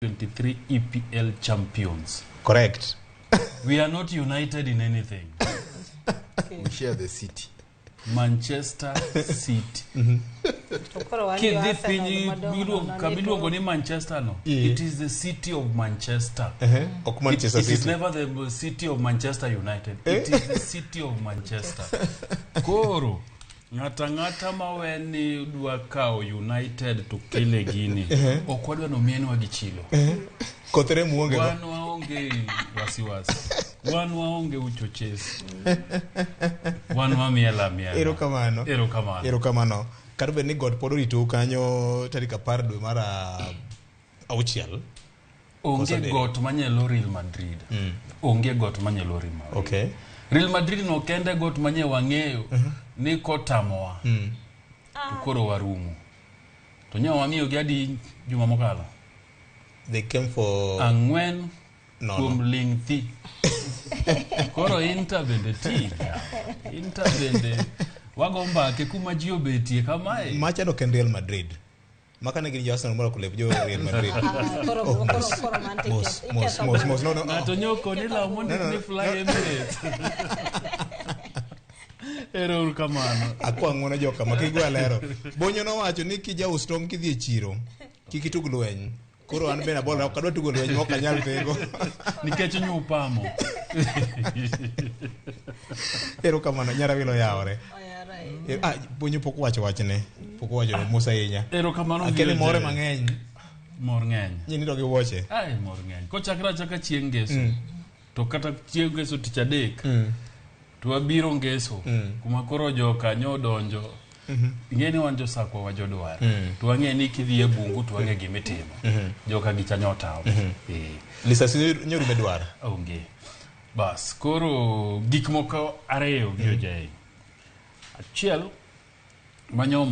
23 EPL champions. Correct. We are not united in anything. Okay. We share the city. Manchester City. Manchester no. It is the city of Manchester. It is never the city of Manchester United. It is the city of Manchester. Koro. Ngata maweni duakao United to kile gini. Okwadwa no mienu wa gichilo. Kotere muonge. Wanu waonge wasiwasi. Wanu waonge uchochezi. Wanu wa miela. Ero kamano. Karbe ni God podori tu kanyo tarika pardo mara auchial. Onge got manyelo Real Madrid. Onge got manyelo Real Madrid. Okay. Real Madrid no kende got manye wangeyo ni kotamoa. Tukoro warumu. Tonya wamiyo gadi juma mokala. They came for Angwen no. Lingthi. Koro intervende ti. Intervende wagomba ke kuma jio beti kamae. Macha no ken Real Madrid. Makana gini Arsenal mora kulebjo Real Madrid. Mos no. Atonyoko ni la monde ni fly Emirates. Ero kamano. Akwa ngona joka makigwa lero. Bonyo no wacho ni kija ustong kidhi e chiro. Kikitug lweny. Koro an bena bola kadwa tugo lweny ok anyal tego. Nikech nyupamo. Ero kamano nyara wilo yaore. Bonyo pok wacho wachne. Pok wacho Musa yenya. Ero kamano akele more mang'eny. Mor ng'eny. Nyini to gi woche. Ai mor ng'eny. Kochakra chaka chieng' ngeso. To kata chieng' ngeso tich adek. To abiro ngeso. Kuma koro joka nyodonjo. Ingeni wanjo sako wajodwar. To wang'e ni kidhi e bungu to wang'e gimitimo. Joka gichanyotao. Lisasi nyoru medwar. Onge. Bas koro gik moko ariyo biro jae. Achiel manyo